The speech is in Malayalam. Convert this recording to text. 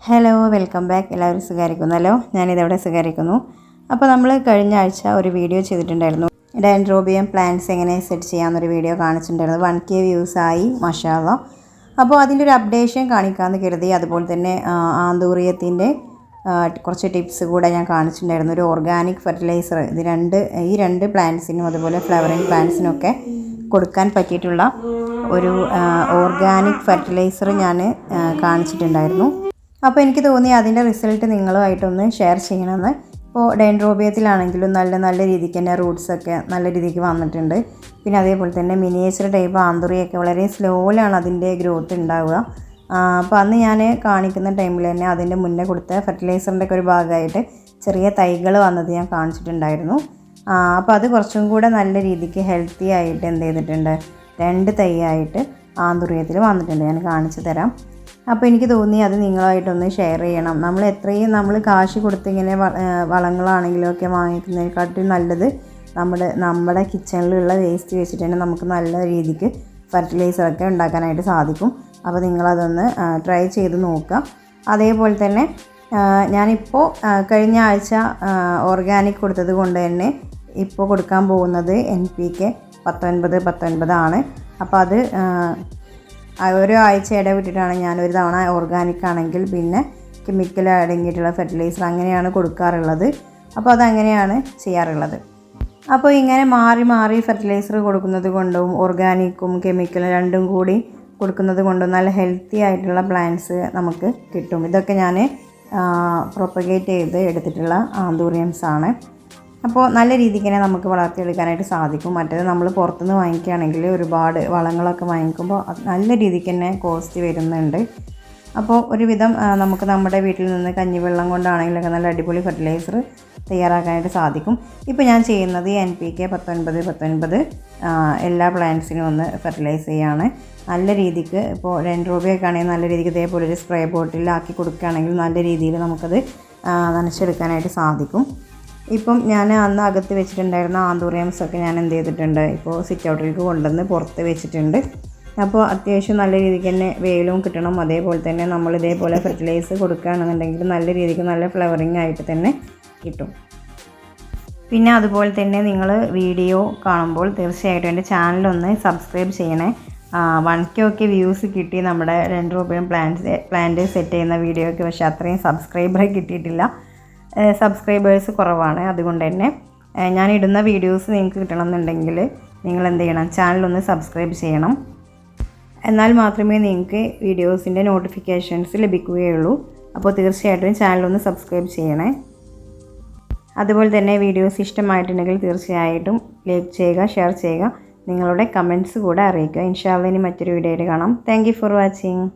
Hello welcome back. എല്ലാവരും സുഖമായിരിക്കുന്നല്ലോ. ഞാനിതവിടെ സുഖമായിരിക്കുന്നു. അപ്പോൾ നമ്മൾ കഴിഞ്ഞ ആഴ്ച ഒരു വീഡിയോ ചെയ്തിട്ടുണ്ടായിരുന്നു. ഡെൻഡ്രോബിയം പ്ലാന്റ്സ് എങ്ങനെ സെറ്റ് ചെയ്യാമെന്നൊരു വീഡിയോ കാണിച്ചിട്ടുണ്ടായിരുന്നു. 1K വ്യൂസ് ആയി മാഷാ അല്ലാഹ്. അപ്പോൾ അതിൻ്റെ ഒരു അപ്ഡേഷൻ കാണിക്കാമെന്ന് കരുതി. അതുപോലെ തന്നെ ആന്തൂറിയത്തിൻ്റെ കുറച്ച് ടിപ്സ് കൂടെ ഞാൻ കാണിച്ചിട്ടുണ്ടായിരുന്നു. ഒരു ഓർഗാനിക് ഫെർട്ടിലൈസർ ഈ രണ്ട് പ്ലാന്റ്സിനും അതുപോലെ ഫ്ലവറിങ് പ്ലാന്റ്സിനൊക്കെ കൊടുക്കാൻ പറ്റിയിട്ടുള്ള ഒരു ഓർഗാനിക് ഫെർട്ടിലൈസർ ഞാൻ കാണിച്ചിട്ടുണ്ടായിരുന്നു. അപ്പോൾ എനിക്ക് തോന്നി അതിൻ്റെ റിസൾട്ട് നിങ്ങളുമായിട്ടൊന്ന് ഷെയർ ചെയ്യണമെന്ന്. ഇപ്പോൾ ഡെൻഡ്രോബിയത്തിലാണെങ്കിലും നല്ല രീതിക്ക് തന്നെ റൂട്ട്സൊക്കെ നല്ല രീതിക്ക് വന്നിട്ടുണ്ട്. പിന്നെ അതേപോലെ തന്നെ മിനിയേച്ചർ ടൈപ്പ് ആന്തൂറിയൊക്കെ വളരെ സ്ലോയിലാണ് അതിൻ്റെ ഗ്രോത്ത് ഉണ്ടാവുക. അപ്പോൾ അന്ന് ഞാൻ കാണിക്കുന്ന ടൈമിൽ തന്നെ അതിൻ്റെ മുന്നേ കൊടുത്ത ഫെർട്ടിലൈസറിൻ്റെ ഒക്കെ ഒരു ഭാഗമായിട്ട് ചെറിയ തൈകൾ വന്നത് ഞാൻ കാണിച്ചിട്ടുണ്ടായിരുന്നു. അപ്പോൾ അത് കുറച്ചും കൂടെ നല്ല രീതിക്ക് ഹെൽത്തി ആയിട്ട് എന്ത് ചെയ്തിട്ടുണ്ട്, 2 തൈയായിട്ട് ആന്തൂറിയത്തിൽ വന്നിട്ടുണ്ട്. ഞാൻ കാണിച്ചു തരാം. അപ്പോൾ എനിക്ക് തോന്നി അത് നിങ്ങളായിട്ടൊന്ന് ഷെയർ ചെയ്യണം. നമ്മൾ കാശ് കൊടുത്ത് ഇങ്ങനെ വളങ്ങളാണെങ്കിലും ഒക്കെ വാങ്ങിക്കുന്നതിനെക്കാട്ടും നല്ലത് നമ്മുടെ കിച്ചണിലുള്ള വേസ്റ്റ് വെച്ചിട്ട് തന്നെ നമുക്ക് നല്ല രീതിക്ക് ഫെർട്ടിലൈസറൊക്കെ ഉണ്ടാക്കാനായിട്ട് സാധിക്കും. അപ്പോൾ നിങ്ങളതൊന്ന് ട്രൈ ചെയ്ത് നോക്കുക. അതേപോലെ തന്നെ ഞാനിപ്പോൾ കഴിഞ്ഞ ആഴ്ച ഓർഗാനിക് കൊടുത്തത് കൊണ്ട് തന്നെ ഇപ്പോൾ കൊടുക്കാൻ പോകുന്നത് NPK 19 ആണ്. അപ്പോൾ അത് ഒരു ആഴ്ച ഇടവിട്ടിട്ടാണ് ഞാനൊരു തവണ ഓർഗാനിക് ആണെങ്കിൽ പിന്നെ കെമിക്കൽ അടങ്ങിയിട്ടുള്ള ഫെർട്ടിലൈസർ അങ്ങനെയാണ് കൊടുക്കാറുള്ളത്. അപ്പോൾ അതങ്ങനെയാണ് ചെയ്യാറുള്ളത്. അപ്പോൾ ഇങ്ങനെ മാറി ഫെർട്ടിലൈസർ കൊടുക്കുന്നത് കൊണ്ടും ഓർഗാനിക്കും കെമിക്കലും രണ്ടും കൂടി കൊടുക്കുന്നത് കൊണ്ടും നല്ല ഹെൽത്തി ആയിട്ടുള്ള പ്ലാന്റ്സ് നമുക്ക് കിട്ടും. ഇതൊക്കെ ഞാൻ പ്രൊപ്പഗേറ്റ് ചെയ്ത് എടുത്തിട്ടുള്ള ആന്തൂറിയംസ് ആണ്. അപ്പോൾ നല്ല രീതിക്ക് തന്നെ നമുക്ക് വളർത്തിയെടുക്കാനായിട്ട് സാധിക്കും. മറ്റേത് നമ്മൾ പുറത്തുനിന്ന് വാങ്ങിക്കുകയാണെങ്കിൽ ഒരുപാട് വളങ്ങളൊക്കെ വാങ്ങിക്കുമ്പോൾ നല്ല രീതിക്ക് തന്നെ കോസ്റ്റ് വരുന്നുണ്ട്. അപ്പോൾ ഒരുവിധം നമുക്ക് നമ്മുടെ വീട്ടിൽ നിന്ന് കഞ്ഞിവെള്ളം കൊണ്ടാണെങ്കിലൊക്കെ നല്ല അടിപൊളി ഫെർട്ടിലൈസർ തയ്യാറാക്കാനായിട്ട് സാധിക്കും. ഇപ്പോൾ ഞാൻ ചെയ്യുന്നത് NPK 19 എല്ലാ പ്ലാന്റ്സിനും ഒന്ന് ഫെർട്ടിലൈസ് ചെയ്യുകയാണ്. നല്ല രീതിക്ക് ഇപ്പോൾ ഡെൻഡ്രോബിയൊക്കെ ആണെങ്കിൽ നല്ല രീതിക്ക് ഇതേപോലെ ഒരു സ്പ്രേ ബോട്ടിലാക്കി കൊടുക്കുകയാണെങ്കിൽ നല്ല രീതിയിൽ നമുക്കത് നനച്ചെടുക്കാനായിട്ട് സാധിക്കും. ഇപ്പം ഞാൻ അന്ന് അകത്ത് വെച്ചിട്ടുണ്ടായിരുന്ന ആന്തൂറിയംസൊക്കെ ഞാൻ എന്ത് ചെയ്തിട്ടുണ്ട്, ഇപ്പോൾ സിറ്റ് ഔട്ടിലേക്ക് കൊണ്ടുവന്ന് പുറത്ത് വെച്ചിട്ടുണ്ട്. അപ്പോൾ അത്യാവശ്യം നല്ല രീതിക്ക് തന്നെ വെയിലും കിട്ടണം. അതേപോലെ തന്നെ നമ്മൾ ഇതേപോലെ ഫെർട്ടിലൈസർ കൊടുക്കുകയാണെന്നുണ്ടെങ്കിൽ നല്ല രീതിക്ക് നല്ല ഫ്ലവറിങ് ആയിട്ട് തന്നെ കിട്ടും. പിന്നെ അതുപോലെ തന്നെ നിങ്ങൾ വീഡിയോ കാണുമ്പോൾ തീർച്ചയായിട്ടും എൻ്റെ ചാനലൊന്ന് സബ്സ്ക്രൈബ് ചെയ്യണേ. 1K ഒക്കെ വ്യൂസ് കിട്ടി നമ്മുടെ ഡെൻഡ്രോബിയം പ്ലാന്റ് സെറ്റ് ചെയ്യുന്ന വീഡിയോയ്ക്ക്. പക്ഷേ അത്രയും സബ്സ്ക്രൈബർ കിട്ടിയിട്ടില്ല. സബ്സ്ക്രൈബേഴ്സ് കുറവാണ്. അതുകൊണ്ട് തന്നെ ഞാനിടുന്ന വീഡിയോസ് നിങ്ങൾക്ക് കിട്ടണമെന്നുണ്ടെങ്കിൽ നിങ്ങൾ എന്ത് ചെയ്യണം, ചാനലൊന്ന് സബ്സ്ക്രൈബ് ചെയ്യണം. എന്നാൽ മാത്രമേ നിങ്ങൾക്ക് വീഡിയോസിൻ്റെ നോട്ടിഫിക്കേഷൻസ് ലഭിക്കുകയുള്ളൂ. അപ്പോൾ തീർച്ചയായിട്ടും ചാനലൊന്ന് സബ്സ്ക്രൈബ് ചെയ്യണേ. അതുപോലെ തന്നെ വീഡിയോസ് ഇഷ്ടമായിട്ടുണ്ടെങ്കിൽ തീർച്ചയായിട്ടും ലൈക്ക് ചെയ്യുക, ഷെയർ ചെയ്യുക, നിങ്ങളുടെ കമൻറ്റ്സ് കൂടെ അറിയിക്കുക. ഇൻഷാ അല്ലാഹ് ഇനി മറ്റൊരു വീഡിയോയിൽ കാണാം. Thank you for watching.